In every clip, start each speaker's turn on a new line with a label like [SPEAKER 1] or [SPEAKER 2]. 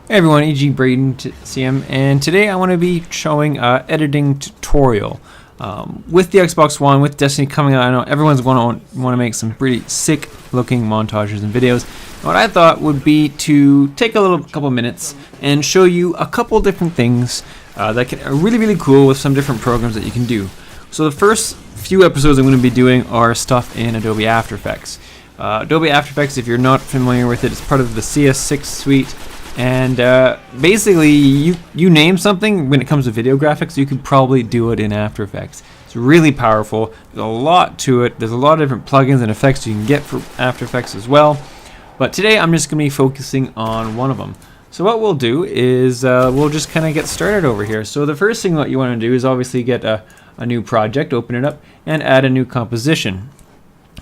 [SPEAKER 1] Hey everyone, E.G. Braden CM, and today I want to be showing editing tutorial. With the Xbox One, with Destiny coming out, I know everyone's going to want to make some pretty sick looking montages and videos. And what I thought would be to take a couple minutes and show you a couple different things that are really cool with some different programs that you can do. So the first few episodes I'm going to be doing are stuff in Adobe After Effects. Adobe After Effects, if you're not familiar with it, it's part of the CS6 suite. And basically, you name something when it comes to video graphics, you could probably do it in After Effects. It's really powerful. There's a lot to it. There's a lot of different plugins and effects you can get for After Effects as well. But today, I'm just going to be focusing on one of them. So what we'll do is we'll just kind of get started over here. So the first thing what you want to do is obviously get a new project, open it up, and add a new composition.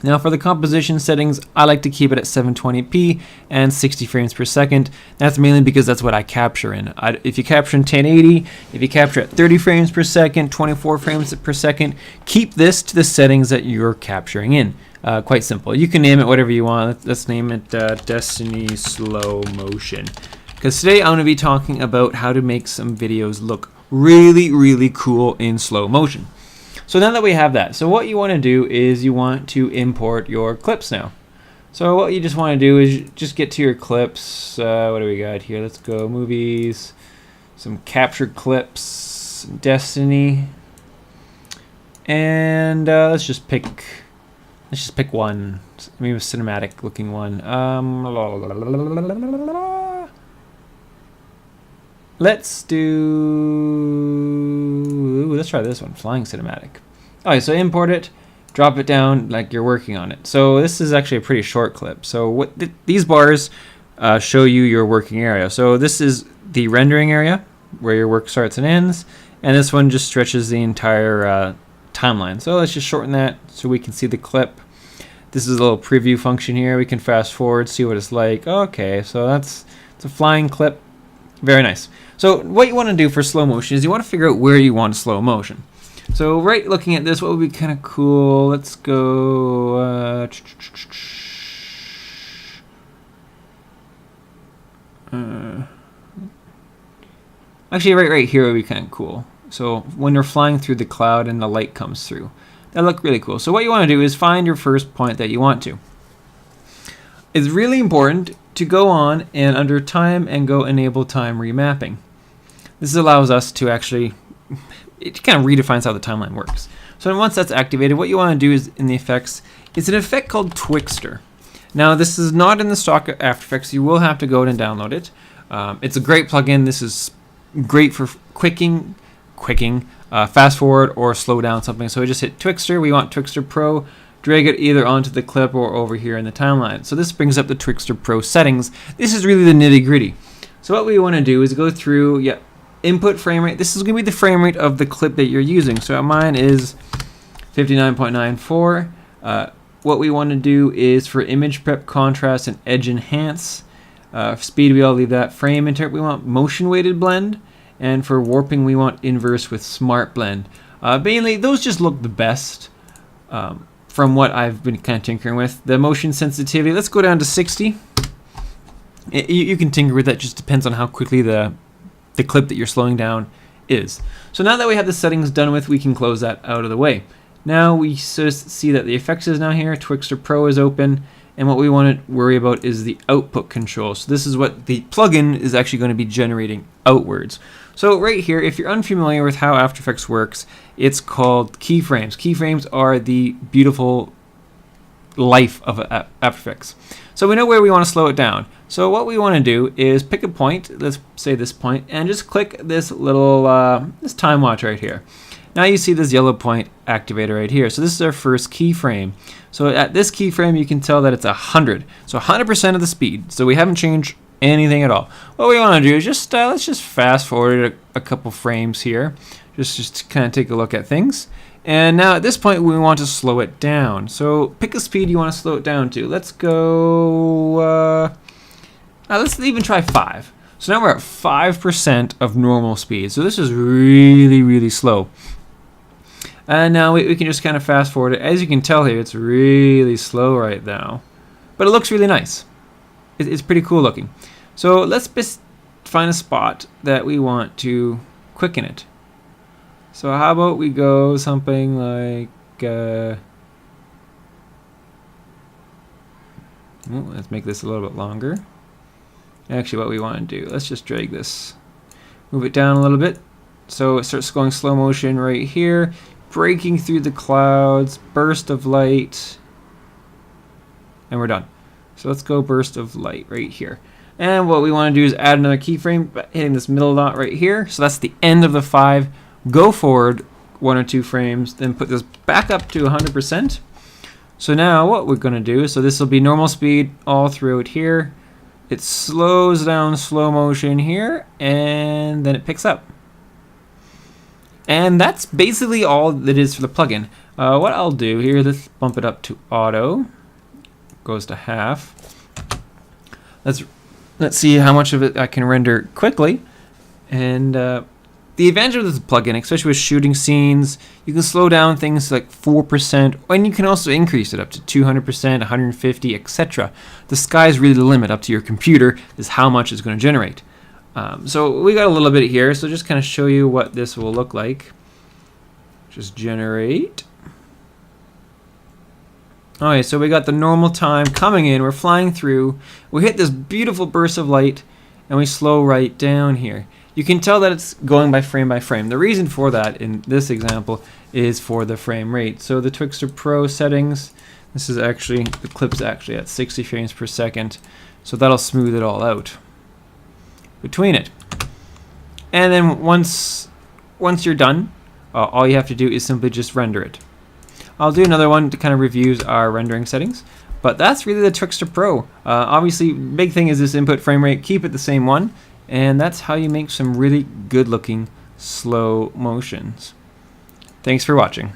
[SPEAKER 1] Now for the composition settings, I like to keep it at 720p and 60 frames per second. That's mainly because that's what I capture in. If you capture in 1080, if you capture at 30 frames per second, 24 frames per second, keep this to the settings that you're capturing in. Quite simple. You can name it whatever you want. Let's name it Destiny Slow Motion. Because today I'm going to be talking about how to make some videos look really cool in slow motion. So now that we have that, so what you want to do is you want to import your clips now. So what you just want to do is just get to your clips. What do we got here? Let's go movies, some captured clips, Destiny, and let's just pick one, maybe a cinematic looking one. Let's try this one, flying cinematic. Alright, so import it, drop it down like you're working on it. So this is actually a pretty short clip. So these bars show you your working area. So this is the rendering area where your work starts and ends, and this one just stretches the entire timeline. So let's just shorten that so we can see the clip. This is a little preview function here. We can fast forward, see what it's like. Okay, so it's a flying clip. Very nice. So what you want to do for slow motion is you want to figure out where you want slow motion. So right looking at this, what would be kind of cool? Let's go actually right here would be kind of cool. So when you're flying through the cloud and the light comes through, that look really cool. So what you want to do is find your first point that you want to. It's really important to go on and under time and go enable time remapping. This allows us to actually, it kind of redefines how the timeline works. So once that's activated, what you want to do is in the effects, it's an effect called Twixtor. Now this is not in the stock After Effects. You will have to go and download it. It's a great plugin. This is great for quicking, fast forward or slow down something. So we just hit Twixtor. We want Twixtor Pro. Drag it either onto the clip or over here in the timeline. So this brings up the Twixtor Pro settings. This is really the nitty-gritty. So what we want to do is go through, input frame rate. This is going to be the frame rate of the clip that you're using. So mine is 59.94. What we want to do is for image prep, contrast, and edge enhance. Speed, we all leave that. Frame interpret, we want motion weighted blend. And for warping, we want inverse with smart blend. Mainly, those just look the best. From what I've been kind of tinkering with. The motion sensitivity, let's go down to 60. You can tinker with that, just depends on how quickly the clip that you're slowing down is. So now that we have the settings done with, we can close that out of the way. Now we see that the effects is now here, Twixtor Pro is open, and what we want to worry about is the output control. So this is what the plugin is actually going to be generating outwards. So right here, if you're unfamiliar with how After Effects works, it's called keyframes. Keyframes are the beautiful life of After Effects. So we know where we want to slow it down. So what we want to do is pick a point, let's say this point, and just click this little this time watch right here. Now you see this yellow point activator right here. So this is our first keyframe. So at this keyframe, you can tell that it's 100. So 100% of the speed. So we haven't changed anything at all. What we want to do is just let's just fast forward a couple frames here, just to kind of take a look at things. And now at this point we want to slow it down. So pick a speed you want to slow it down to. Let's go. Let's even try 5. So now we're at 5% of normal speed. So this is really slow. And now we can just kind of fast forward it. As you can tell here, it's really slow right now, but it looks really nice. It's pretty cool looking. So let's find a spot that we want to quicken it. So how about we go something like, let's make this a little bit longer. Actually, what we want to do, let's just drag this, move it down a little bit, so it starts going slow motion right here, breaking through the clouds, burst of light, and we're done. So let's go burst of light right here. And what we want to do is add another keyframe, hitting this middle dot right here. So that's the end of the 5. Go forward 1 or 2 frames, then put this back up to 100%. So now what we're going to do, so this will be normal speed all throughout here. It slows down slow motion here, and then it picks up. And that's basically all that is for the plugin. What I'll do here, let's bump it up to auto. Goes to half. Let's see how much of it I can render quickly. And the advantage of this plugin, especially with shooting scenes, you can slow down things like 4%, and you can also increase it up to 200%, 150, etc. The sky's really the limit. Up to your computer is how much it's going to generate. So we got a little bit here, so just kind of show you what this will look like. Just generate. Okay, so we got the normal time coming in, we're flying through, we hit this beautiful burst of light, and we slow right down here. You can tell that it's going by frame by frame. The reason for that in this example is for the frame rate. So the Twixtor Pro settings, this is actually, the clip's actually at 60 frames per second, so that'll smooth it all out between it. And then once you're done, all you have to do is simply just render it. I'll do another one to kind of reviews our rendering settings, but that's really the Twixtor Pro. Obviously, big thing is this input frame rate. Keep it the same one, and that's how you make some really good looking slow motions. Thanks for watching.